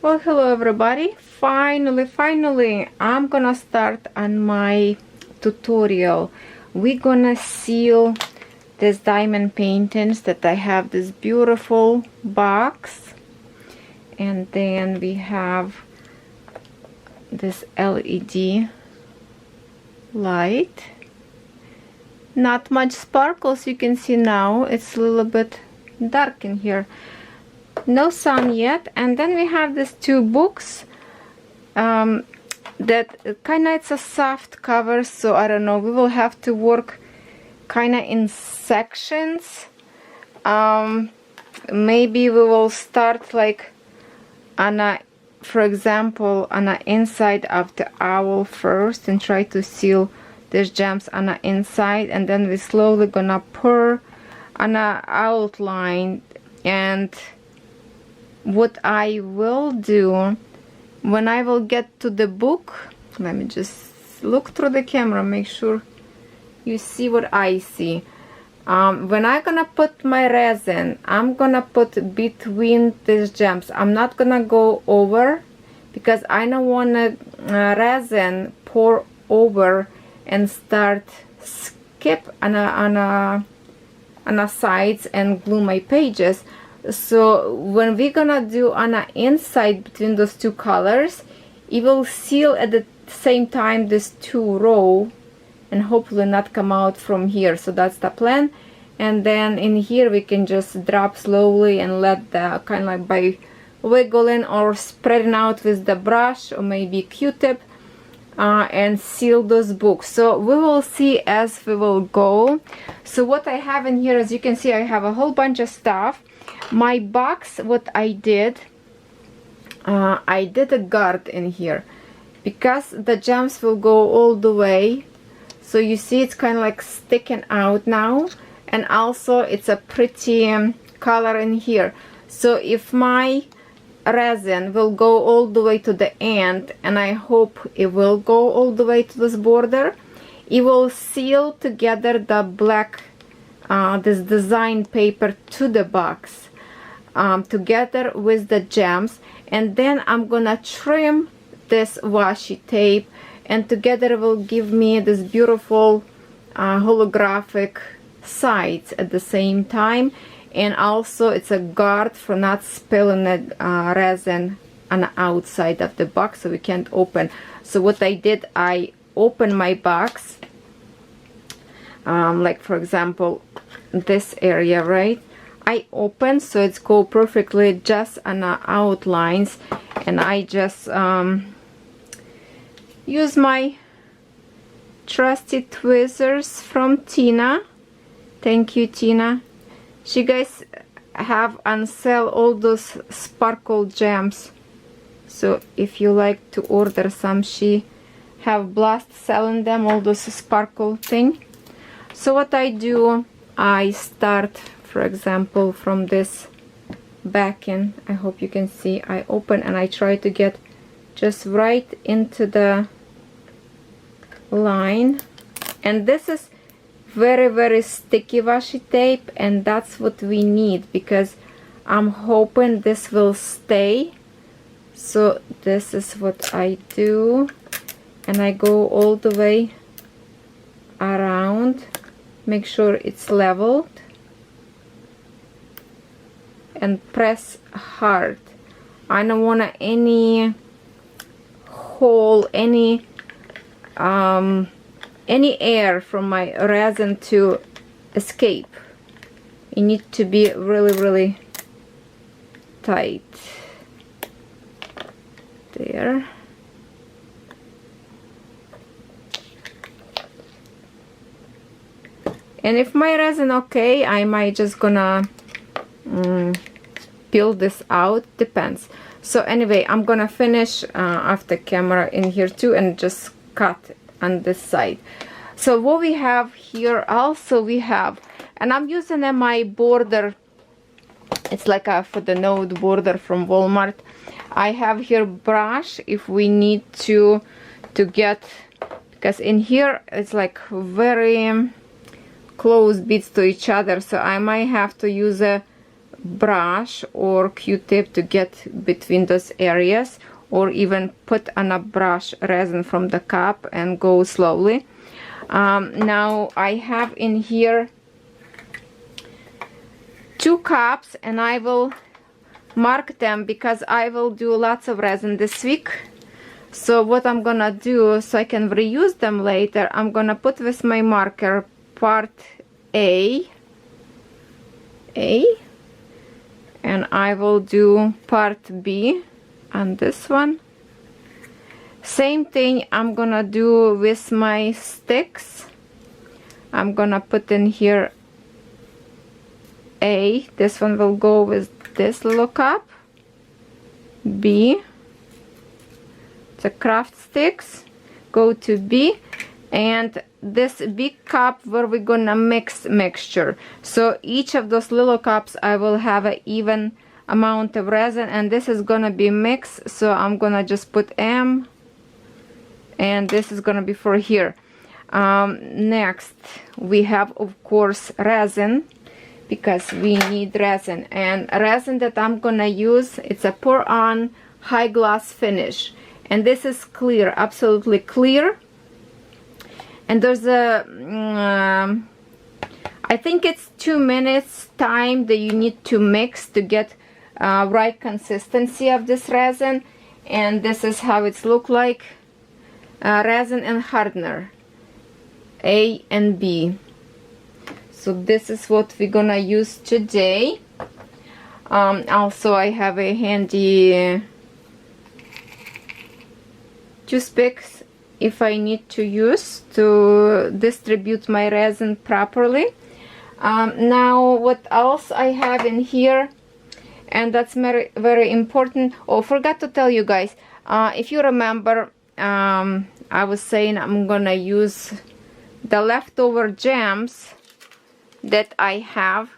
Well, hello everybody. Finally, I'm gonna start on my tutorial. We're gonna seal these diamond paintings that I have this beautiful box, and then we have this LED light. Not much sparkles, you can see now. It's a little bit dark in here. No sun yet. And then we have these two books that kind of, it's a soft cover, so I don't know, we will have to work kind of in sections. Maybe we will start like on a, for example, on the inside of the owl first and try to seal these gems on the inside, and then we slowly gonna pour on a outline. And what I will do when I will get to the book, let me just look through the camera, make sure you see what I see. When I'm gonna put my resin, I'm gonna put between these gems. I'm not gonna go over because I don't want to resin pour over and start skip on a sides and glue my pages. So when we're gonna do on the inside between those two colors, it will seal at the same time this two row and hopefully not come out from here. So that's the plan. And then in here we can just drop slowly and let the kind of like by wiggling or spreading out with the brush or maybe Q-tip and seal those books. So we will see as we will go. So what I have in here, as you can see, I have a whole bunch of stuff. My box, what I did a guard in here because the gems will go all the way. So you see it's kind of like sticking out now, and also it's a pretty color in here. So if my resin will go all the way to the end, and I hope it will go all the way to this border, it will seal together the black this design paper to the box together with the gems. And then I'm gonna trim this washi tape, and together will give me this beautiful holographic sides at the same time. And also it's a guard for not spilling the resin on the outside of the box, so we can't open. So what I did, I opened my box, like for example this area, right? I open so it's go perfectly just on the outlines, and I just use my trusty tweezers from Tina. Thank you, Tina. She guys have on sale all those sparkle gems, so if you like to order some, she have blast selling them, all those sparkle thing. So what I do, I start, for example, from this backing. I hope you can see. I open and I try to get just right into the line, and this is very sticky washi tape, and that's what we need because I'm hoping this will stay. So this is what I do, and I go all the way around, make sure it's leveled, and press hard. I don't want any hole, any air from my resin to escape. You need to be really tight. There. And if my resin okay, I might just gonna peel this out, depends. So anyway, I'm gonna finish after camera in here too, and just cut on this side. So what we have here also, we have, and I'm using my border, it's like a for the node border from Walmart. I have here brush if we need to get, because in here it's like very close beads to each other, so I might have to use a brush or Q-tip to get between those areas, or even put on a brush resin from the cup and go slowly. Now I have in here 2 cups, and I will mark them because I will do lots of resin this week. So what I'm gonna do, so I can reuse them later, I'm gonna put with my marker part A, and I will do part B on this one. Same thing I'm gonna do with my sticks. I'm gonna put in here A, this one will go with this little cup. B, the craft sticks go to B, and this big cup where we're gonna mix mixture. So each of those little cups I will have an even amount of resin, and this is gonna be mixed, so I'm gonna just put M, and this is gonna be for here. Next we have, of course, resin, because we need resin, and resin that I'm gonna use, it's a pour on high gloss finish, and this is clear, absolutely clear. And there's a I think it's 2 minutes time that you need to mix to get right consistency of this resin. And this is how it's look like. Resin and hardener, A and B. So this is what we're gonna use today. Also I have a handy toothpicks if I need to use to distribute my resin properly. Now what else I have in here, and that's very, very important. Oh, forgot to tell you guys, if you remember, I was saying I'm gonna use the leftover gems that I have,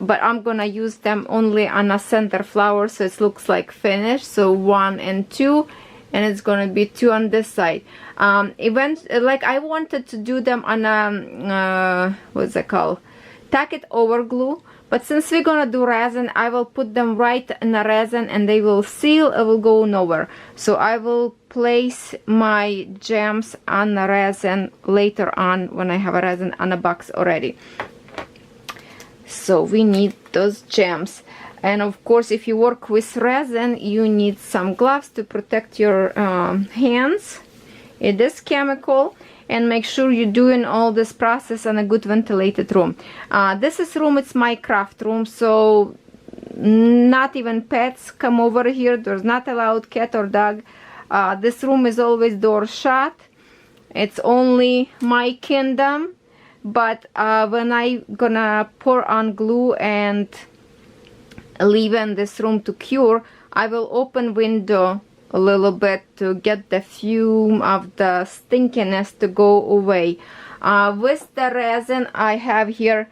but I'm gonna use them only on a center flower, so it looks like finished. So 1 and 2, and it's gonna be 2 on this side. Like I wanted to do them on a what's it called, tack it over glue, but since we're gonna do resin, I will put them right in the resin and they will seal, it will go nowhere. So I will place my gems on the resin later on when I have a resin on a box already. So we need those gems. And of course, if you work with resin, you need some gloves to protect your hands. It is chemical, and make sure you're doing all this process in a good ventilated room. This is room, it's my craft room, so not even pets come over here. There's not allowed cat or dog. This room is always door shut. It's only my kingdom. But when I gonna pour on glue and leave in this room to cure, I will open window a little bit to get the fume of the stinkiness to go away. With the resin, I have here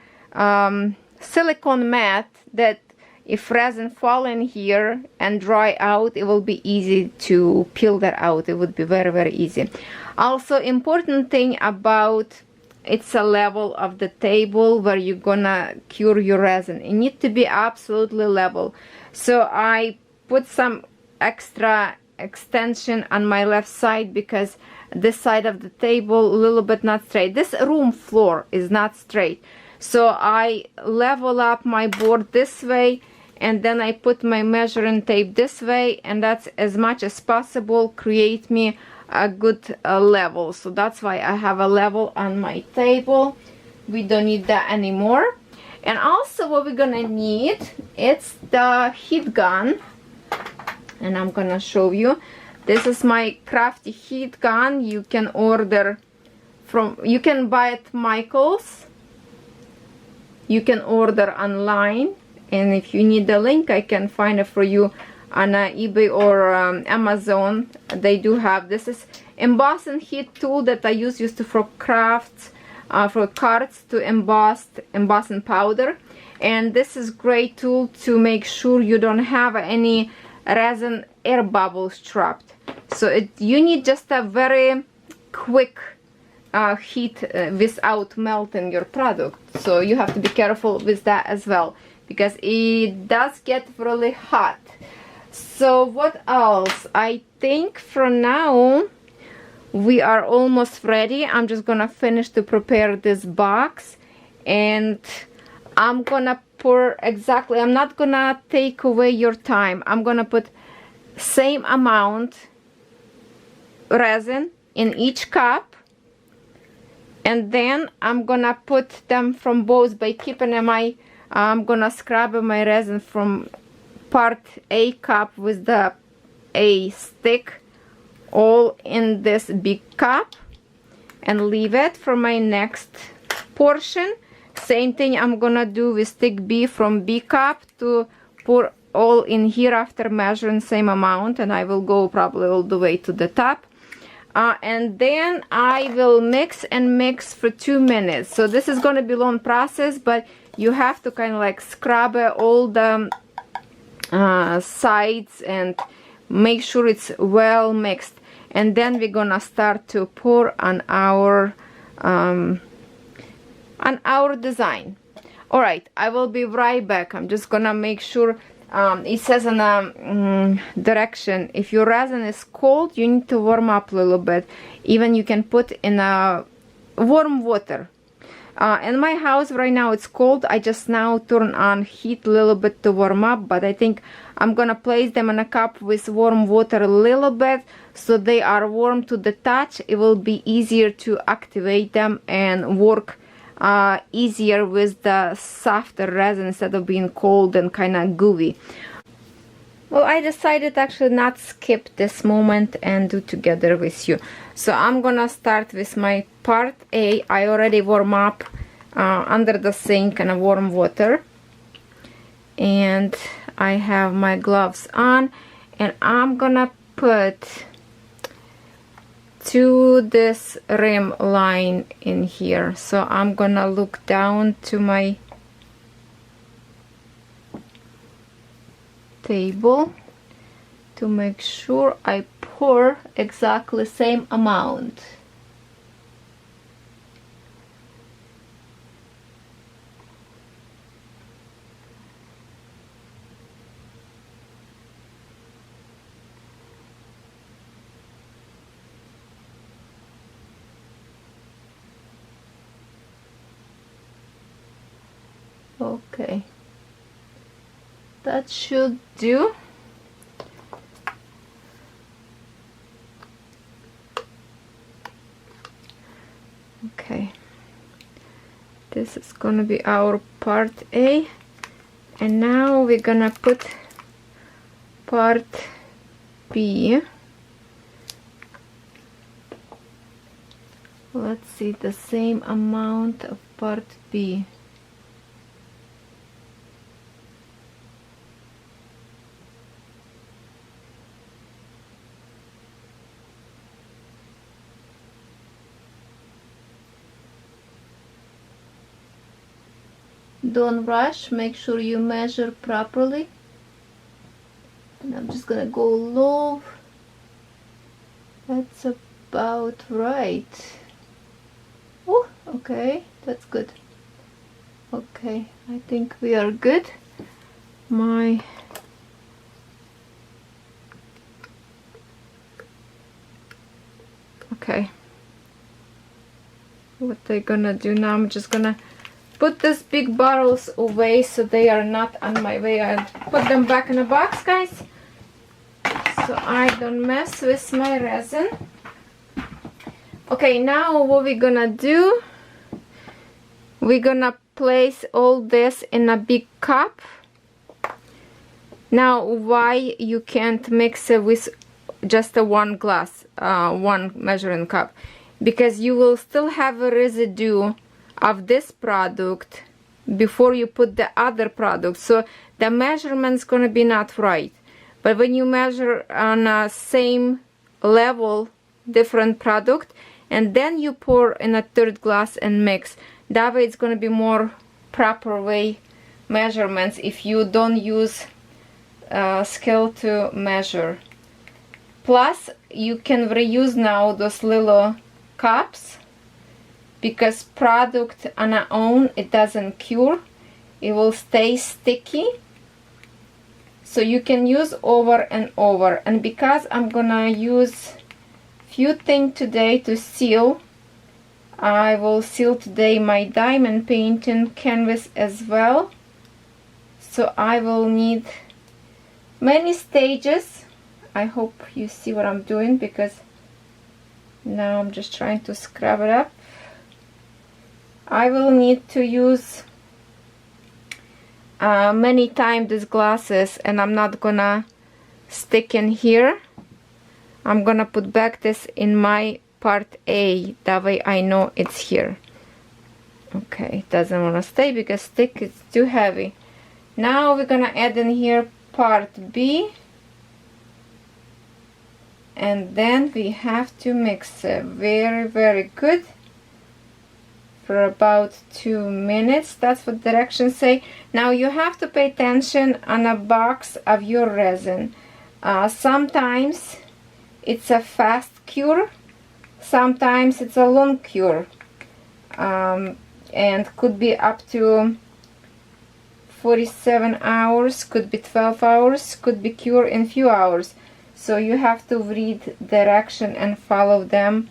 silicone mat that if resin fall in here and dry out, it will be easy to peel that out. It would be very, very easy. Also, important thing about it's a level of the table where you're gonna cure your resin. It needs to be absolutely level. So I put some extra extension on my left side because this side of the table a little bit not straight. This room floor is not straight. So I level up my board this way, and then I put my measuring tape this way, and that's as much as possible create me a good level. So that's why I have a level on my table. We don't need that anymore. And also what we're gonna need, it's the heat gun, and I'm gonna show you. This is my crafty heat gun. You can order from, you can buy at Michael's, you can order online, and if you need the link, I can find it for you on eBay or Amazon. They do have, this is embossing heat tool that I used to for crafts, for cards to embossing powder. And this is great tool to make sure you don't have any resin air bubbles trapped. So you need just a very quick heat without melting your product. So you have to be careful with that as well, because it does get really hot. So what else? I think for now we are almost ready. I'm just gonna finish to prepare this box, and I'm gonna pour exactly, I'm not gonna take away your time. I'm gonna put same amount resin in each cup, and then I'm gonna put them from both by keeping I'm gonna scrub my resin from part A cup with the A stick all in this big cup, and leave it for my next portion. Same thing I'm gonna do with stick B from B cup to pour all in here after measuring same amount, and I will go probably all the way to the top. And then I will mix and mix for 2 minutes. So this is gonna be long process, but you have to kind of like scrub all the sides and make sure it's well mixed. And then we're gonna start to pour on our design. All right, I will be right back. I'm just gonna make sure. It says in a direction, if your resin is cold, you need to warm up a little bit. Even you can put in a warm water. In my house right now it's cold. I just now turn on heat a little bit to warm up, but I think I'm gonna place them in a cup with warm water a little bit so they are warm to the touch. It will be easier to activate them and work easier with the softer resin instead of being cold and kind of gooey. Well, I decided actually not skip this moment and do together with you. So I'm gonna start with my part A. I already warm up under the sink in a warm water, and I have my gloves on, and I'm gonna put to this rim line in here. So I'm gonna look down to my table to make sure I pour exactly same amount. Okay, that should do. Okay, this is gonna be our part A, and now we're gonna put part B. Let's see, the same amount of part B. Don't rush, make sure you measure properly. And I'm just gonna go low. That's about right. Oh, okay, that's good. Okay, I think we are good. Okay. What they're gonna do now, I'm just gonna put these big bottles away so they are not on my way. I'll put them back in a box, guys, so I don't mess with my resin. Okay, now what we're gonna do, we're gonna place all this in a big cup. Now, why you can't mix it with just a one glass, one measuring cup? Because you will still have a residue of this product before you put the other product, so the measurement's gonna be not right. But when you measure on a same level different product, and then you pour in a third glass and mix, that way it's gonna be more proper way measurements if you don't use scale to measure. Plus you can reuse now those little cups, because product on our own, it doesn't cure. it will stay sticky, so you can use over and over. And because I'm gonna use few things today to seal, I will seal today my diamond painting canvas as well, so I will need many stages. I hope you see what I'm doing, because now I'm just trying to scrub it up. I will need to use many times these glasses, and I'm not gonna stick in here. I'm gonna put back this in my part A, that way I know it's here. Okay, it doesn't want to stay because stick is too heavy. Now we're gonna add in here part B, and then we have to mix it very good for about 2 minutes. That's what directions say. Now you have to pay attention on a box of your resin. Sometimes it's a fast cure, sometimes it's a long cure, and could be up to 47 hours, could be 12 hours, could be cure in few hours. So you have to read direction and follow them,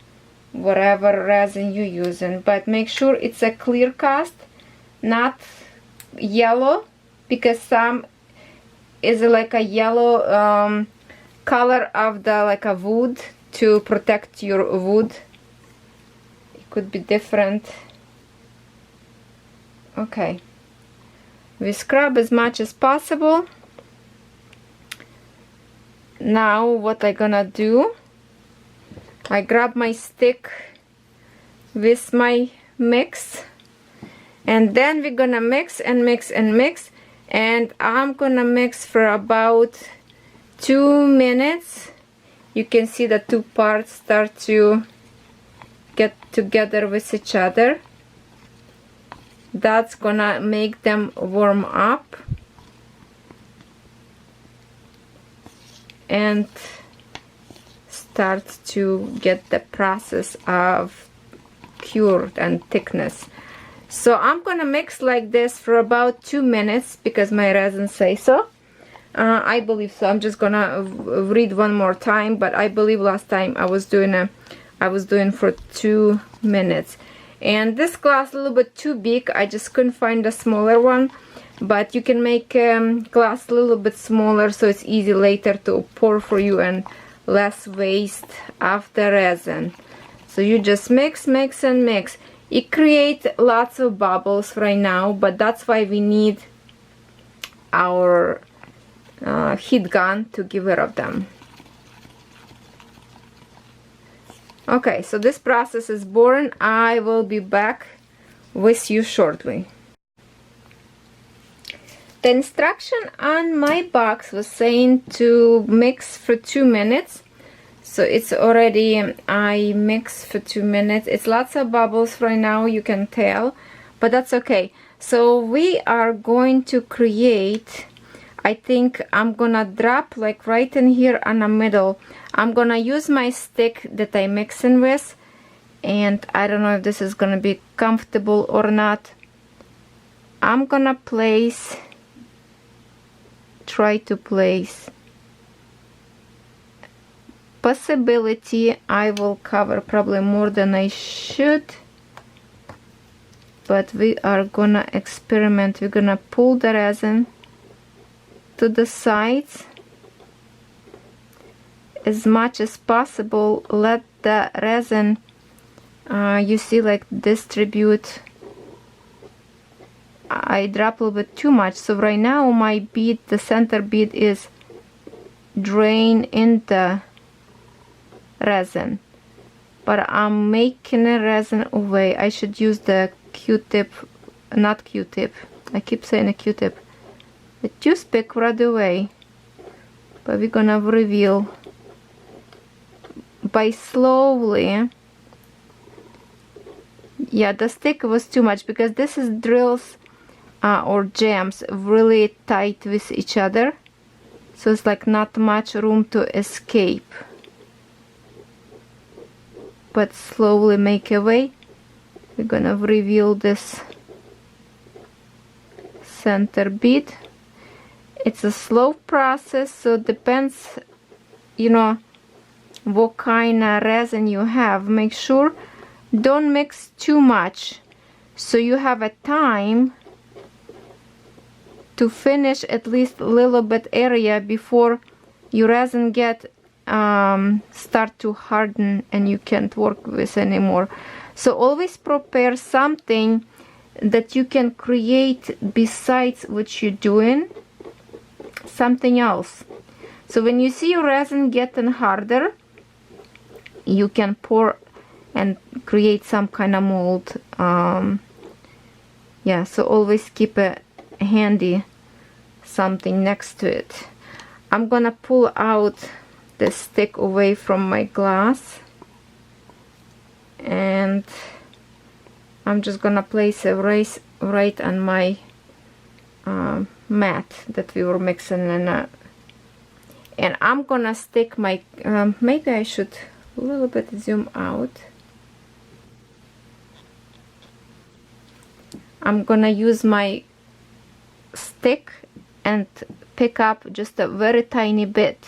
whatever resin you're using. But make sure it's a clear cast, not yellow, because some is like a yellow color of the like a wood to protect your wood. It could be different. Okay, we scrub as much as possible. Now what I gonna do, I grab my stick with my mix, and then we're gonna mix and mix and mix, and I'm gonna mix for about 2 minutes. You can see the two parts start to get together with each other. That's gonna make them warm up and start to get the process of cured and thickness. So I'm gonna mix like this for about 2 minutes because my resin says so. I believe so. I'm just gonna read one more time, but I believe last time I was doing for 2 minutes. And this glass a little bit too big, I just couldn't find a smaller one, but you can make glass a little bit smaller so it's easy later to pour for you and less waste of the resin. So you just mix and mix. It creates lots of bubbles right now, but that's why we need our heat gun to get rid of them. Okay, so this process is boring. I will be back with you shortly. The instruction on my box was saying to mix for 2 minutes. So it's already, I mix for 2 minutes. It's lots of bubbles right now, you can tell, but that's okay. So we are going to create, I think I'm gonna drop like right in here on the middle. I'm gonna use my stick that I'm mixing with, and I don't know if this is gonna be comfortable or not. I'm gonna try to place. Possibility I will cover probably more than I should, but we are gonna experiment. We're gonna pull the resin to the sides as much as possible. Let the resin you see, like, distribute. I drop a little bit too much, so right now my bead, the center bead, is drain in the resin, but I'm making a resin away. I should use the Q-tip, not Q-tip, I keep saying a Q-tip, the toothpick right away. But we're gonna reveal by slowly. Yeah, the stick was too much because this is drills or jams really tight with each other, so it's like not much room to escape. But slowly make a way. We're gonna reveal this center bead. It's a slow process, so it depends, you know, what kind of resin you have. Make sure don't mix too much, so you have a time to finish at least a little bit area before your resin get start to harden and you can't work with anymore. So always prepare something that you can create besides what you're doing, something else. So when you see your resin getting harder, you can pour and create some kind of mold. Yeah, so always keep a handy something next to it. I'm gonna pull out the stick away from my glass, and I'm just gonna place it right on my mat that we were mixing in, and I'm gonna stick my maybe I should a little bit zoom out. I'm gonna use my stick and pick up just a very tiny bit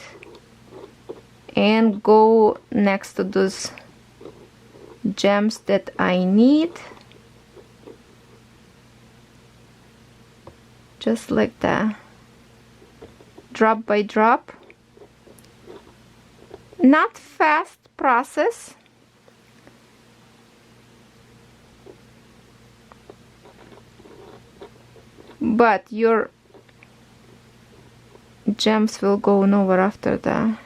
and go next to those gems that I need, just like that, drop by drop. Not fast process, but your gems will go nowhere after that.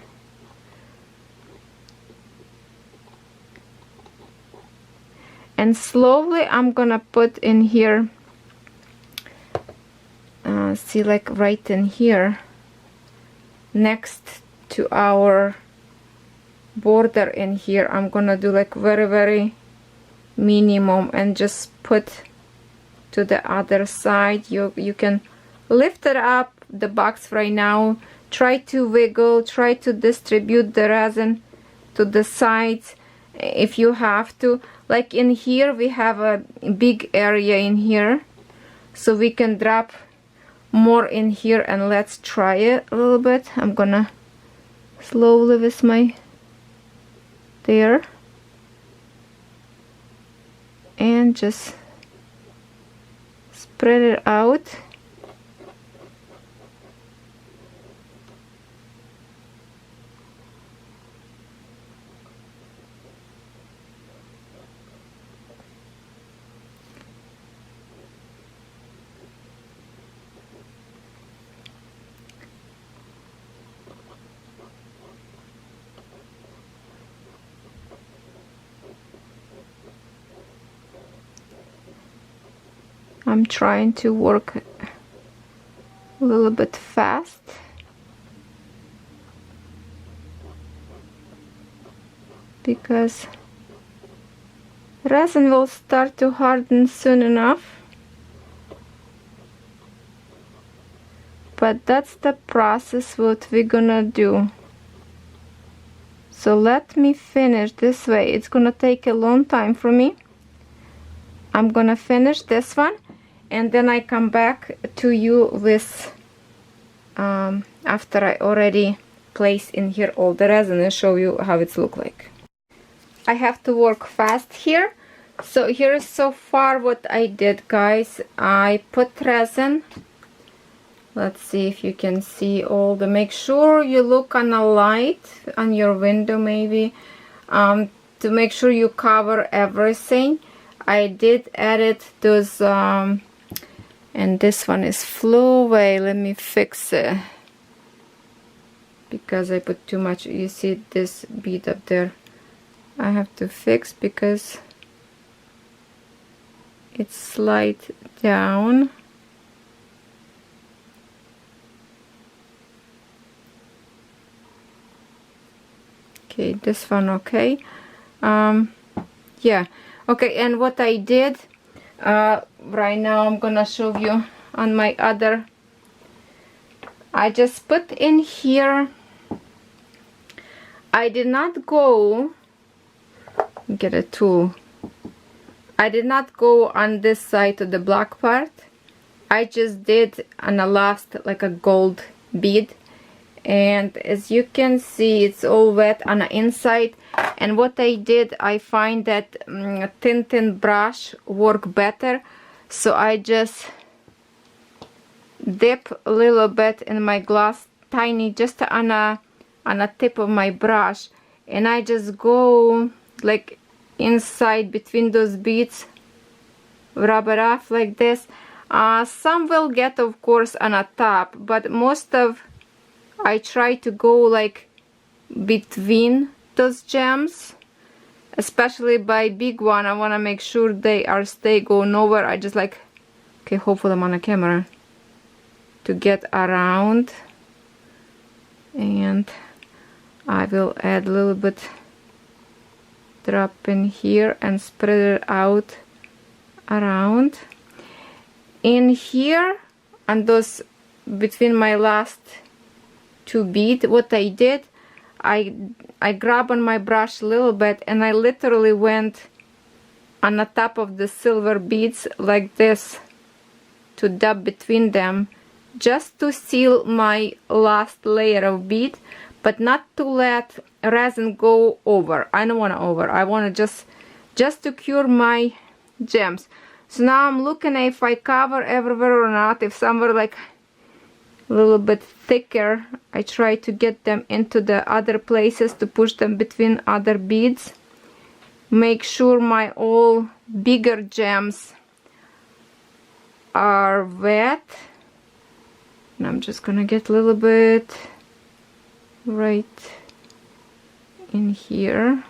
And slowly I'm gonna put in here, see, like right in here next to our border in here, I'm gonna do like very minimum and just put to the other side. You can lift it up the box right now, try to wiggle, try to distribute the resin to the sides if you have to. Like in here we have a big area in here, so we can drop more in here, and let's try it a little bit. I'm gonna slowly with my there and just spread it out. I'm trying to work a little bit fast because resin will start to harden soon enough, but that's the process what we're gonna do. So let me finish this way. It's gonna take a long time for me. I'm gonna finish this one, and then I come back to you with after I already place in here all the resin and show you how it's look like. I have to work fast here. So here is so far what I did, guys. I put resin. Let's see if you can see all the, make sure you look on a light on your window maybe, to make sure you cover everything. I did edit those and this one is flew away. Let me fix it because I put too much. You see this bead up there, I have to fix because it's slide down. Okay, this one okay. Yeah, okay. And what I did right now, I'm gonna show you on my other, I just put in here, I did not go get a tool, I did not go on this side to the black part I just did on the last like a gold bead, and as you can see it's all wet on the inside. And what I did, I find that thin brush work better, so I just dip a little bit in my glass, tiny, just on a tip of my brush, and I just go like inside between those beads, rub it off like this. Some will get of course on a top, but most of I try to go like between those gems, especially by big one. I want to make sure they are stay go nowhere. I just like, okay, hopefully I'm on a camera, to get around, and I will add a little bit, drop in here and spread it out around. In here and those between my last two beads, what I did, I grab on my brush a little bit and I literally went on the top of the silver beads like this to dab between them, just to seal my last layer of bead, but not to let resin go over. I don't want to over. I want to just to cure my gems. So now I'm looking if I cover everywhere or not. If some were like a little bit thicker, I try to get them into the other places to push them between other beads. Make sure my all bigger gems are wet. And I'm just gonna get a little bit right in here.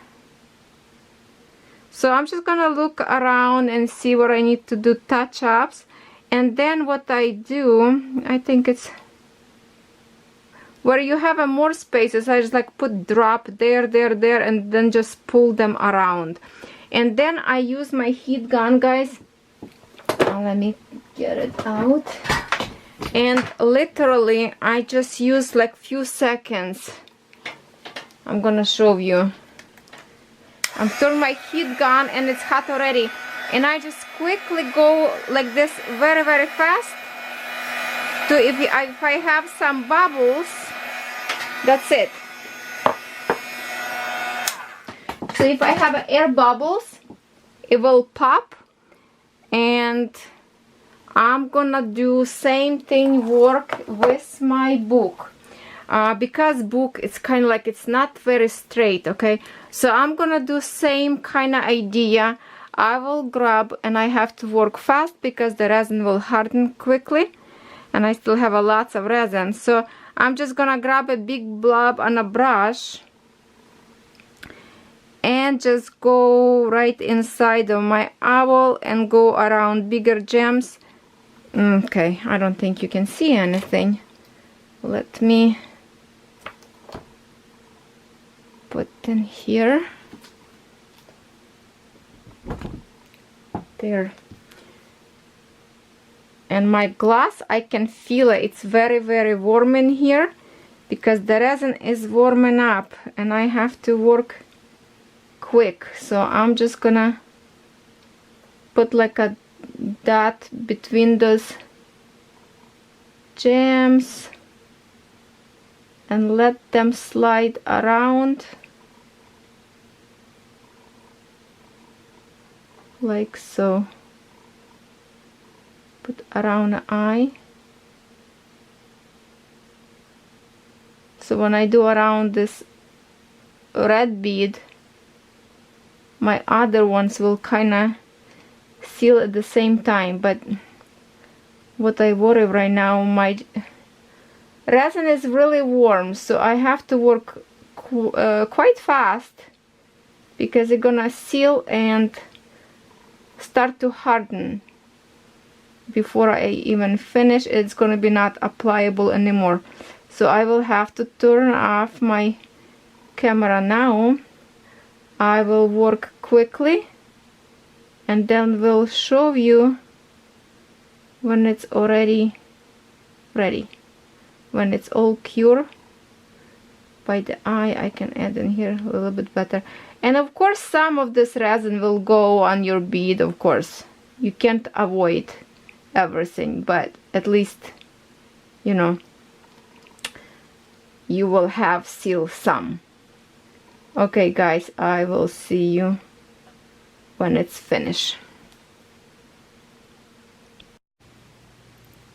So I'm just gonna look around and see where I need to do touch-ups. And then what I do, I think it's where you have more spaces, I just like put drop there, and then just pull them around. And then I use my heat gun, guys. Let me get it out. And literally I just use like few seconds. I'm gonna show you. I'm turning my heat gun and it's hot already, and I just quickly go like this very fast to if I have some bubbles, that's it. So if I have air bubbles, it will pop. And I'm gonna do same thing work with my book, because book it's kind of like it's not very straight. Okay, so I'm gonna do same kind of idea. I will grab, and I have to work fast because the resin will harden quickly and I still have a lots of resin. So I'm just gonna grab a big blob on a brush and just go right inside of my owl and go around bigger gems. Okay, I don't think you can see anything. Let me put in here. There. And my glass, I can feel it. It's very warm in here because the resin is warming up and I have to work quick. So I'm just gonna put like a dot between those gems and let them slide around like so. Put around the eye. So when I do around this red bead, my other ones will kind of seal at the same time. But what I worry right now, my resin is really warm, so I have to work quite fast because it's gonna seal and start to harden. Before I even finish, it's gonna be not applicable anymore. So I will have to turn off my camera now. I will work quickly and then we'll show you when it's already ready. When it's all cured by the eye, I can add in here a little bit better. And of course some of this resin will go on your bead, of course. You can't avoid. everything, but at least, you know, you will have still some. Okay guys, I will see you when it's finished.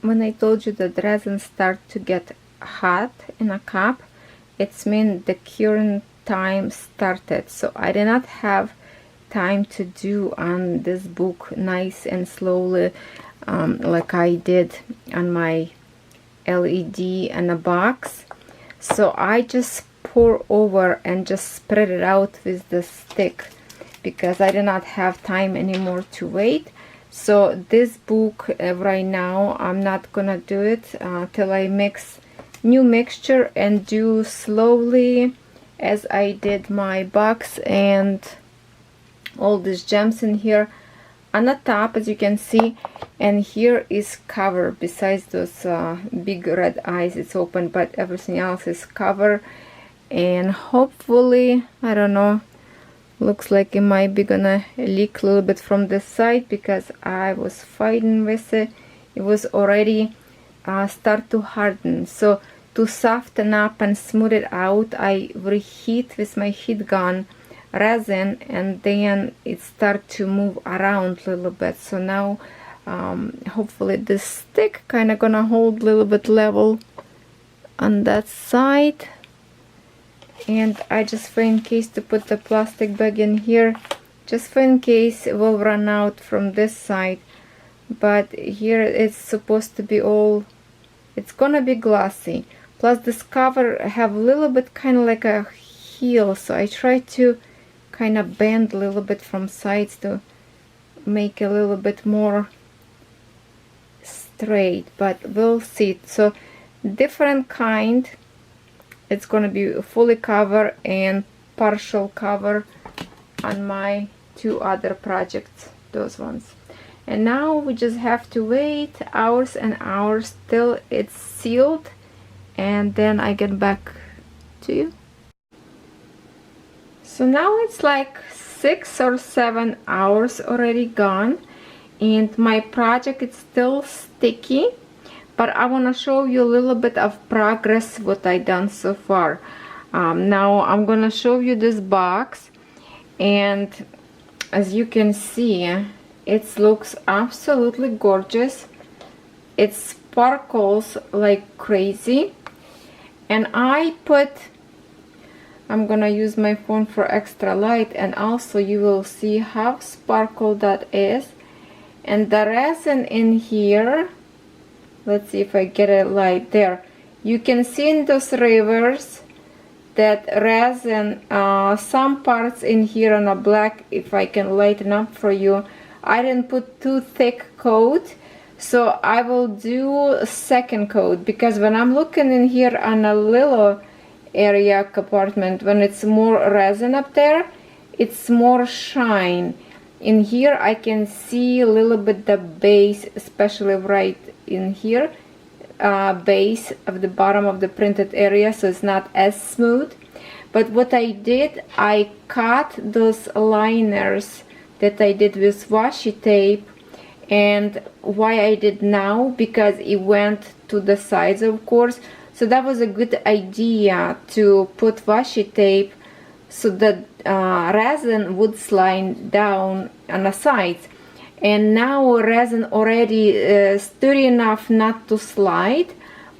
When I told you that resin start to get hot in a cup, it's mean the curing time started. So I did not have time to do on this book nice and slowly, like I did on my LED and a box. So I just pour over and just spread it out with the stick because I did not have time anymore to wait. So this book right now I'm not gonna do it till I mix new mixture and do slowly as I did my box and all these gems in here on the top, as you can see. And here is cover. Besides those big red eyes, it's open, but everything else is cover. And hopefully, I don't know, looks like it might be gonna leak a little bit from this side because I was fighting with it. It was already start to harden. So to soften up and smooth it out, I reheat with my heat gun resin, and then it start to move around a little bit. So now hopefully this stick kind of gonna hold a little bit level on that side. And I just, for in case, to put the plastic bag in here, just for in case it will run out from this side. But here it's supposed to be all, it's gonna be glossy. Plus this cover have a little bit kind of like a heel, so I try to kind of bend a little bit from sides to make it a little bit more straight, but we'll see. So different kind, it's going to be fully cover and partial cover on my two other projects, those ones. And now we just have to wait hours and hours till it's sealed, and then I get back to you. So now it's like 6 or 7 hours already gone, and my project is still sticky, but I want to show you a little bit of progress what I done so far. Now I'm gonna show you this box, and as you can see, it looks absolutely gorgeous. It sparkles like crazy, and I'm gonna use my phone for extra light, and also you will see how sparkle that is. And the resin in here, let's see if I get it light there. You can see in those rivers that resin, some parts in here on a black, if I can lighten up for you. I didn't put too thick coat, so I will do a second coat, because when I'm looking in here on a little area compartment, when it's more resin up there, it's more shine. In here I can see a little bit the base, especially right in here, base of the bottom of the printed area, so it's not as smooth. But what I did, I cut those liners that I did with washi tape. And why I did now, because it went to the sides, of course. So that was a good idea to put washi tape so that resin would slide down on the sides. And now resin already sturdy enough not to slide,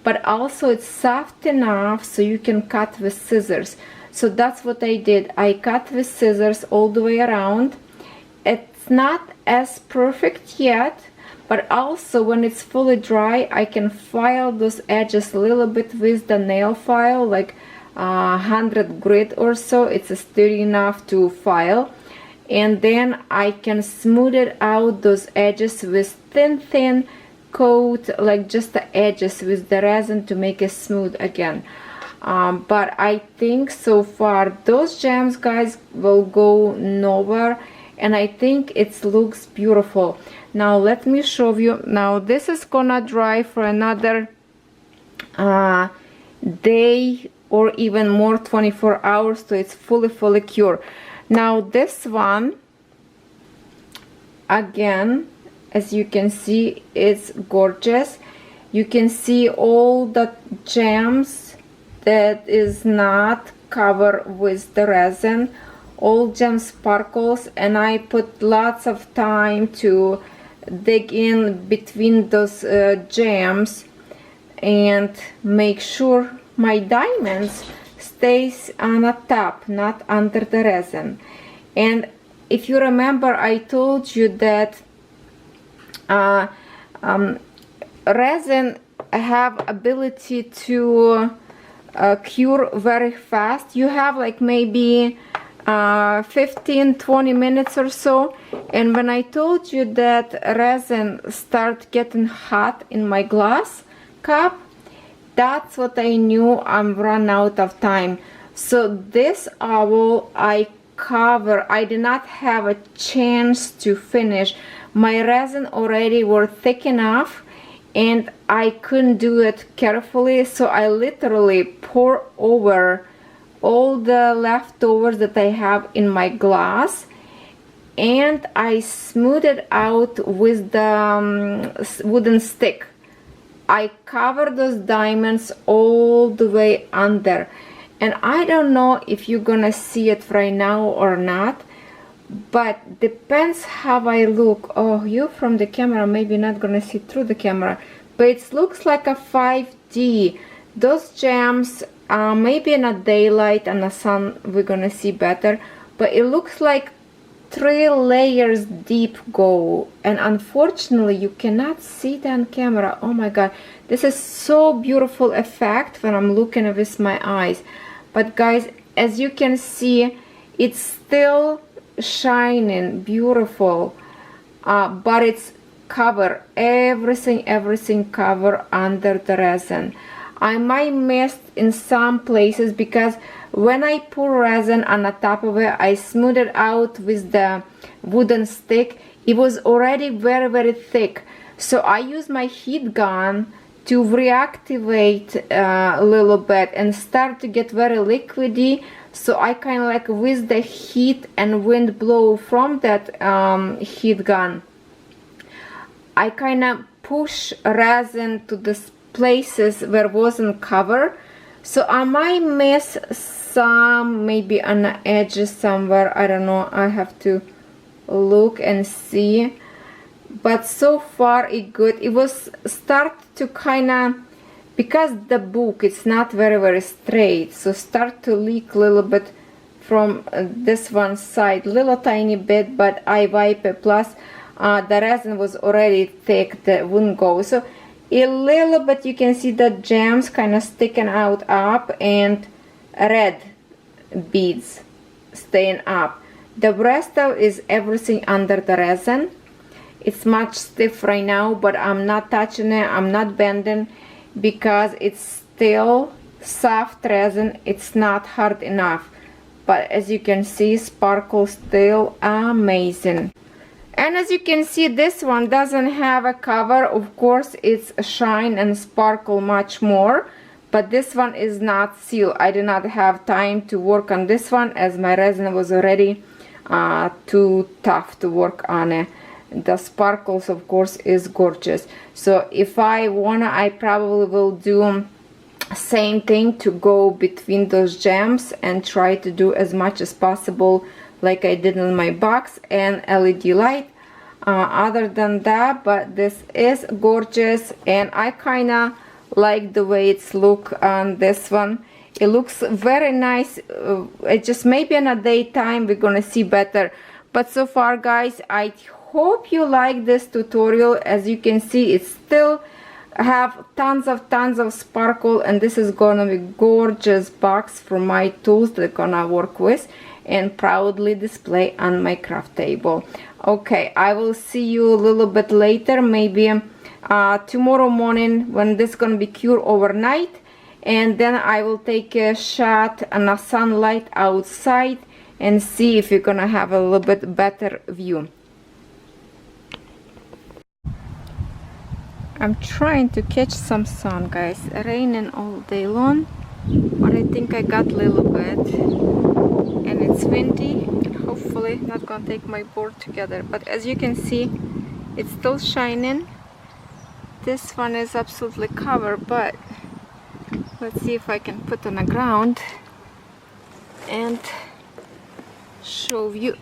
but also it's soft enough so you can cut with scissors. So that's what I did. I cut with scissors all the way around. It's not as perfect yet, but also when it's fully dry, I can file those edges a little bit with the nail file, like 100 grit or so. It's sturdy enough to file. And then I can smooth it out those edges with thin coat, like just the edges with the resin to make it smooth again. But I think so far those gems, guys, will go nowhere, and I think it looks beautiful. Now let me show you. Now this is gonna dry for another day or even more, 24 hours, so it's fully cured. Now this one, again, As you can see, it's gorgeous. You can see all the gems that is not covered with the resin. All gem sparkles, and I put lots of time to dig in between those gems and make sure my diamonds stays on the top, not under the resin. And if you remember, I told you that resin have ability to cure very fast. You have like maybe 15-20 minutes or so, and when I told you that resin start getting hot in my glass cup, that's what I knew I'm run out of time. So this owl I did not have a chance to finish. My resin already were thick enough and I couldn't do it carefully, so I literally pour over all the leftovers that I have in my glass, and I smooth it out with the wooden stick. I cover those diamonds all the way under, and I don't know if you're gonna see it right now or not, but depends how I look. Oh, you from the camera maybe not gonna see through the camera, but it looks like a 5D. Those gems, maybe in a daylight and the sun we're gonna see better, but it looks like 3 layers deep gold, and unfortunately you cannot see that on camera. Oh my god, this is so beautiful effect when I'm looking at it with my eyes. But guys, as you can see, it's still shining beautiful, but it's cover everything cover under the resin. I might miss in some places because when I pour resin on the top of it, I smooth it out with the wooden stick. It was already very thick, so I use my heat gun to reactivate a little bit and start to get very liquidy. So I kind of like with the heat and wind blow from that heat gun, I kind of push resin to the places where it wasn't covered. So I might miss some, maybe on the edges somewhere, I don't know, I have to look and see. But so far it good. It was start to kind of, because the book it's not very straight, so start to leak a little bit from this one side, little tiny bit, but I wipe it. Plus the resin was already thick, that wouldn't go. So a little bit you can see the gems kind of sticking out up and red beads staying up. The rest of is everything under the resin. It's much stiff right now, but I'm not touching it, I'm not bending, because it's still soft resin. It's not hard enough, but as you can see, sparkle still amazing. And as you can see, this one doesn't have a cover. Of course it's shine and sparkle much more, but this one is not sealed. I did not have time to work on this one as my resin was already too tough to work on it. The sparkles of course is gorgeous. So if I wanna, I probably will do same thing to go between those gems and try to do as much as possible like I did in my box and LED light. Other than that, but this is gorgeous, and I kind of like the way it's look on this one. It looks very nice. It just maybe in a daytime we're gonna see better, but so far guys, I hope you like this tutorial. As you can see, it still have tons of sparkle, and this is gonna be gorgeous box for my tools that I'm gonna work with and proudly display on my craft table. Okay, I will see you a little bit later, maybe tomorrow morning, when this is gonna be cured overnight, and then I will take a shot on the sunlight outside and see if you're gonna have a little bit better view. I'm trying to catch some sun, guys. Raining all day long, but I think I got a little bit, and it's windy and hopefully not gonna take my board together. But as you can see, It's still shining. This one is absolutely covered, but let's see if I can put on the ground and show you.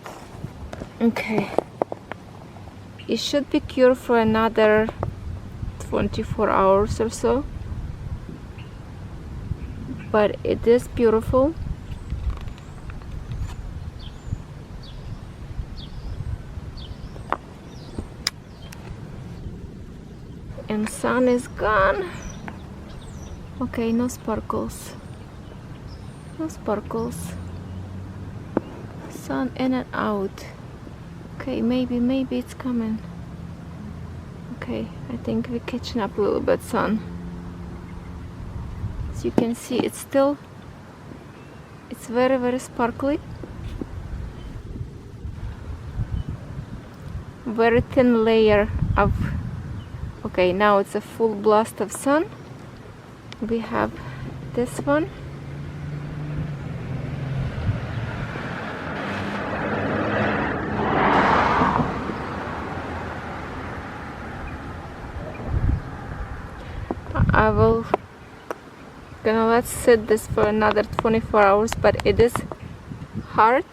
Okay, it should be cured for another 24 hours or so, but it is beautiful. And sun is gone. Okay, no sparkles. No sparkles. Sun in and out. Okay, maybe it's coming. Okay, I think we're catching up a little bit, sun. As you can see, it's very, very sparkly. Very thin layer of, okay, now it's a full blast of sun. We have this one. I will gonna let's sit this for another 24 hours, but it is hard.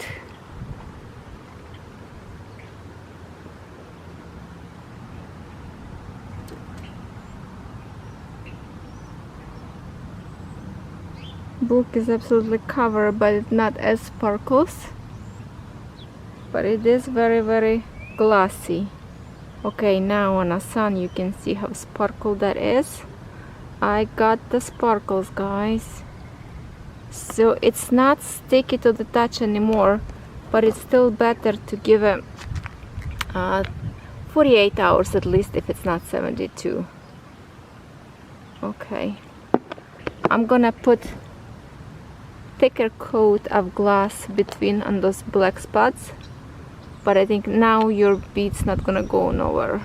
Book is absolutely covered, but it's not as sparkles, but it is very, very glossy. Okay, now on the sun you can see how sparkle that is. I got the sparkles, guys. So it's not sticky to the touch anymore, but it's still better to give it 48 hours at least, if it's not 72. Okay, I'm gonna put thicker coat of glass between on those black spots, but I think now your bead's not gonna go nowhere.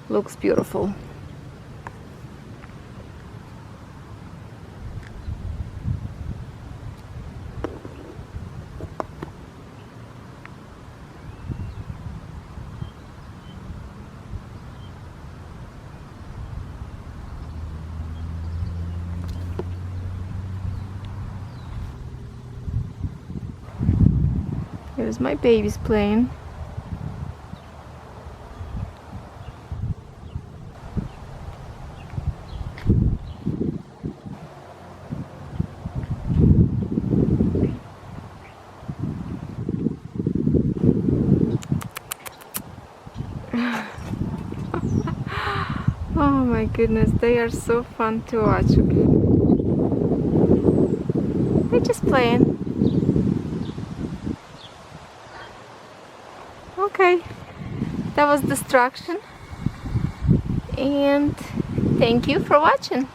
Looks beautiful. Here's my babies playing. Oh my goodness, they are so fun to watch. They're just playing. Okay, that was distraction, and thank you for watching.